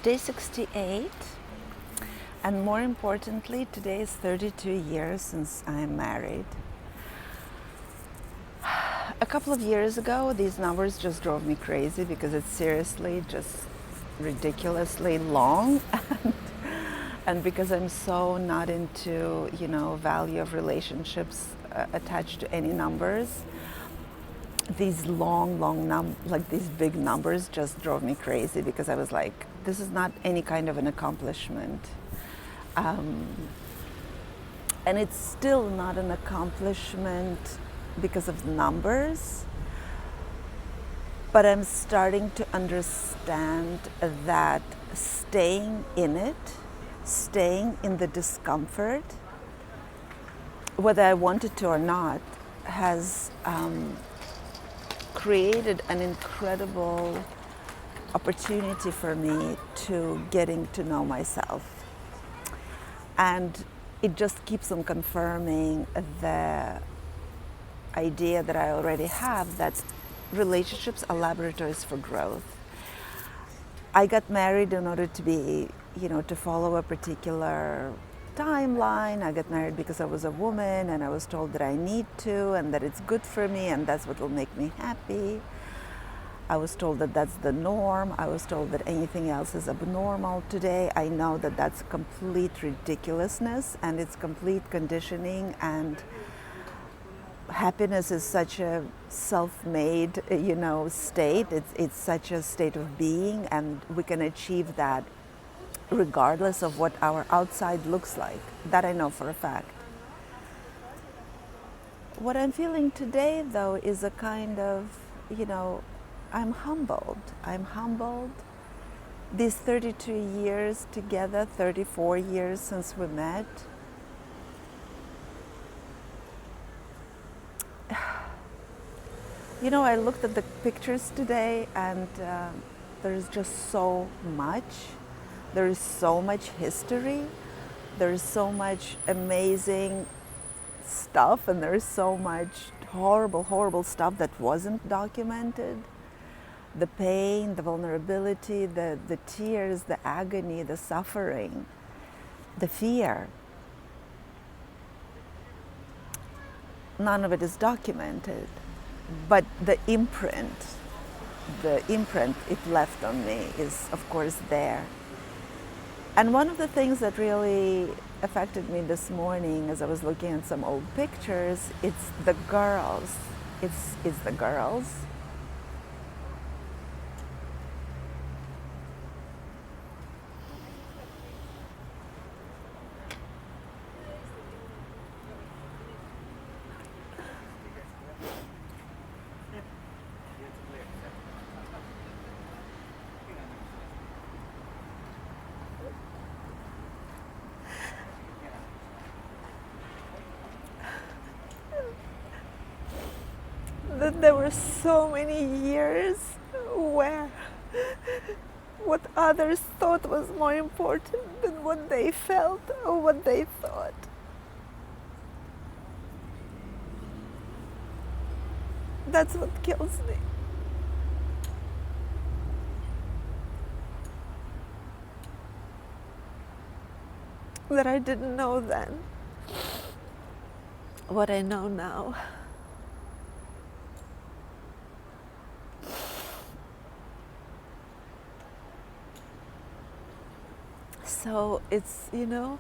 Day 68, and more importantly, today is 32 years since I am married. A couple of years ago, these numbers just drove me crazy because it's seriously just ridiculously long. And because I'm so not into, value of relationships attached to any numbers, these like these big numbers just drove me crazy because I was like, this is not any kind of an accomplishment. Um, and it's still not an accomplishment because of the numbers, but I'm starting to understand that staying in it, staying in the discomfort, whether I wanted to or not, has created an incredible opportunity for me to getting to know myself. And it just keeps on confirming the idea that I already have that relationships are laboratories for growth. I got married in order to be, to follow a particular timeline. I got married because I was a woman and I was told that I need to and that it's good for me and that's what will make me happy. I was told that that's the norm. I was told that anything else is abnormal. Today, I know that that's complete ridiculousness and it's complete conditioning, and happiness is such a self-made, state. It's such a state of being, and we can achieve that regardless of what our outside looks like. That I know for a fact. What I'm feeling today, though, is a kind of, I'm humbled. I'm humbled. These 32 years together, 34 years since we met, I looked at the pictures today and there's just so much. There is so much history. There is so much amazing stuff, and there is so much horrible, horrible stuff that wasn't documented. The pain, the vulnerability, the tears, the agony, the suffering, the fear. None of it is documented, but the imprint it left on me is, of course, there. And one of the things that really affected me this morning as I was looking at some old pictures, it's the girls. It's the girls. That there were so many years where what others thought was more important than what they felt or what they thought. That's what kills me. That I didn't know then what I know now. So it's, the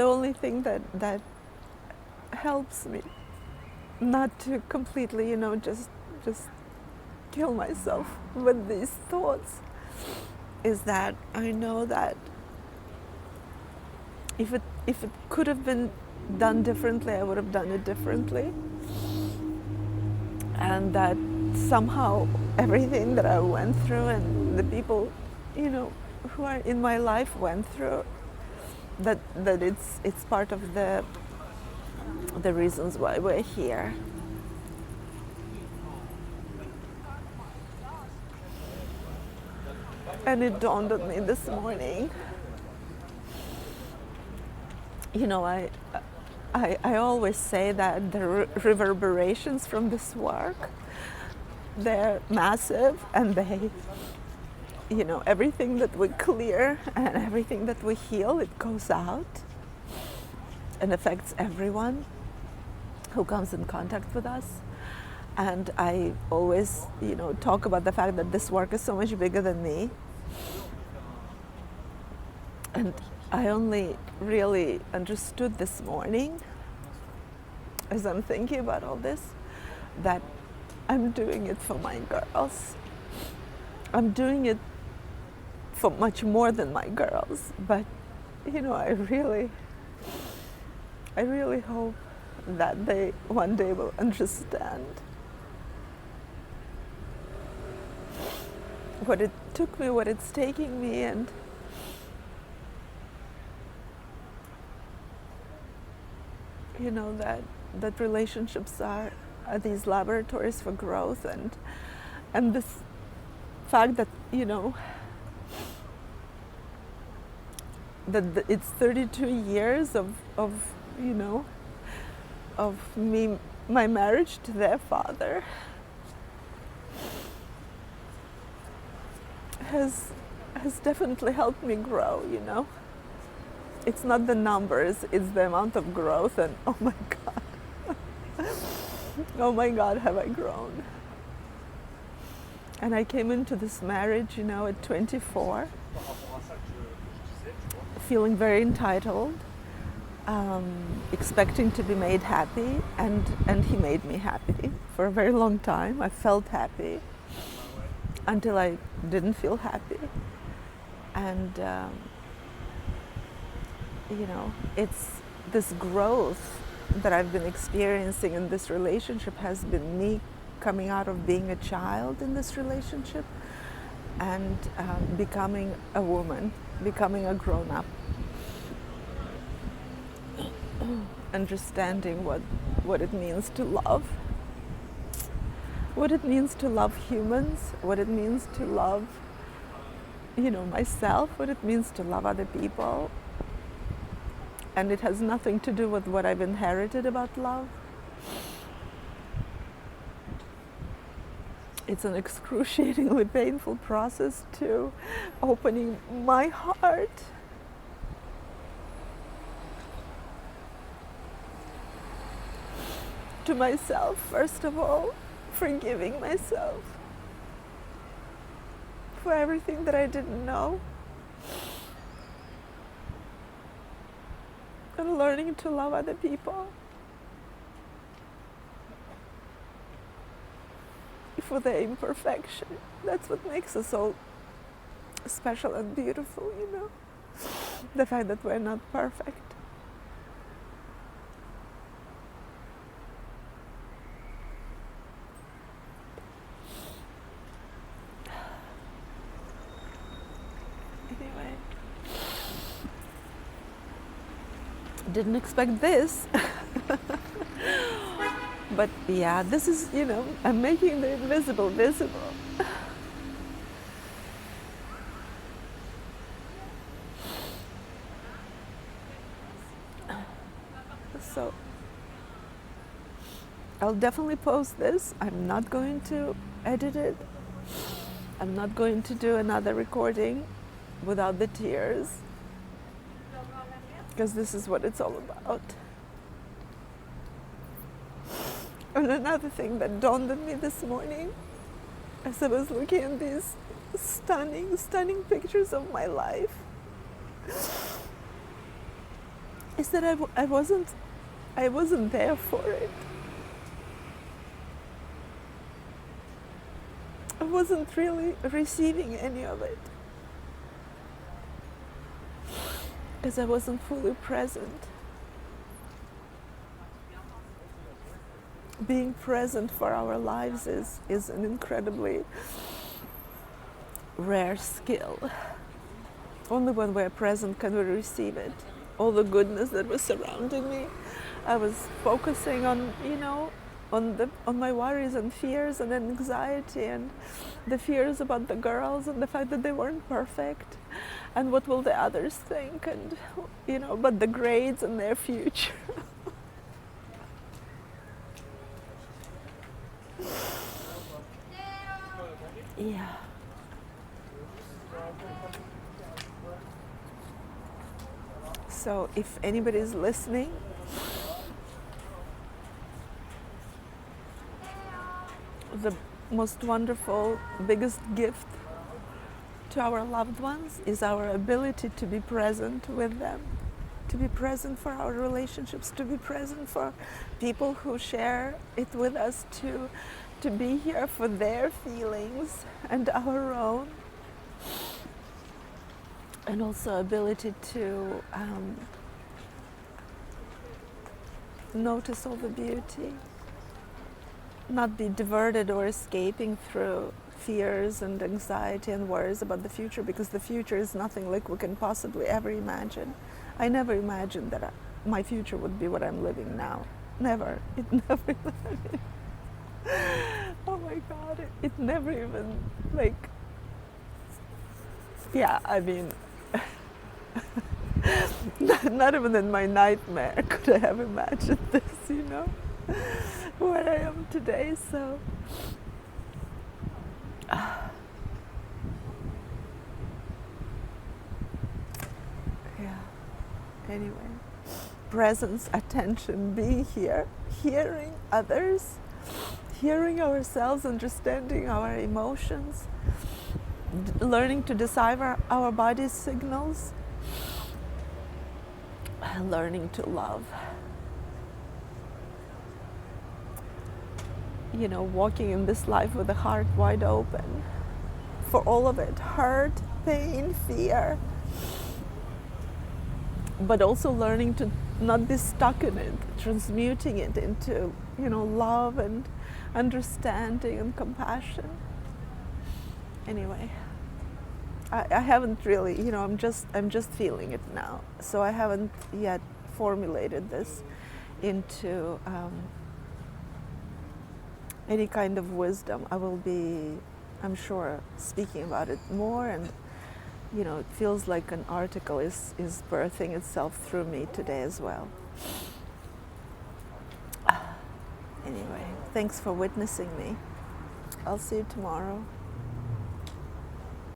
only thing that helps me not to completely, just kill myself with these thoughts is that I know that if it could have been done differently, I would have done it differently. And that somehow everything that I went through and the people, who are in my life went through, that it's part of the reasons why we're here. And it dawned on me this morning. I always say that the reverberations from this work, they're massive, and they, everything that we clear and everything that we heal, it goes out and affects everyone who comes in contact with us. And I always, talk about the fact that this work is so much bigger than me. And I only really understood this morning, as I'm thinking about all this, that I'm doing it for my girls. I'm doing it for much more than my girls, but I really hope that they one day will understand what it took me, what it's taking me, and that relationships are these laboratories for growth, and this fact that that it's 32 years of me, my marriage to their father has definitely helped me grow. It's not the numbers, it's the amount of growth, and oh my God, have I grown. And I came into this marriage, at 24, feeling very entitled, expecting to be made happy, and he made me happy. For a very long time, I felt happy until I didn't feel happy. And it's this growth that I've been experiencing in this relationship has been me coming out of being a child in this relationship and becoming a woman, becoming a grown-up, understanding what it means to love, what it means to love humans, what it means to love myself, what it means to love other people. And it has nothing to do with what I've inherited about love. It's an excruciatingly painful process to opening my heart to myself, first of all, forgiving myself for everything that I didn't know, and learning to love other people for their imperfection. That's what makes us all special and beautiful, the fact that we're not perfect. Anyway, didn't expect this. But yeah, this is, I'm making the invisible visible. So I'll definitely post this. I'm not going to edit it. I'm not going to do another recording without the tears, because this is what it's all about. And another thing that dawned on me this morning as I was looking at these stunning, stunning pictures of my life is that I wasn't there for it. I wasn't really receiving any of it because I wasn't fully present. Being present for our lives is an incredibly rare skill. Only when we're present can we receive it. All the goodness that was surrounding me, I was focusing on, on my worries and fears and anxiety, and the fears about the girls and the fact that they weren't perfect, and what will the others think, and about the grades and their future. Yeah. So if anybody is listening, the most wonderful, biggest gift to our loved ones is our ability to be present with them, to be present for our relationships, to be present for people who share it with us, to be here for their feelings and our own, and also ability to notice all the beauty, not be diverted or escaping through fears and anxiety and worries about the future, because the future is nothing like we can possibly ever imagine. I never imagined that my future would be what I'm living now. Never. It never. Oh my God! It never even like. Yeah, I mean, not even in my nightmare could I have imagined this. You know, where I am today. So. Yeah. Anyway, presence, attention, being here, hearing others, hearing ourselves, understanding our emotions, learning to decipher our body's signals, learning to love. You know, walking in this life with a heart wide open for all of it, hurt, pain, fear, but also learning to not be stuck in it, transmuting it into, you know, love and understanding and compassion. Anyway, I haven't really, you know, I'm just feeling it now. So I haven't yet formulated this into any kind of wisdom. I will be, I'm sure, speaking about it more, and you know, it feels like an article is birthing itself through me today as well. Anyway, thanks for witnessing me. I'll see you tomorrow.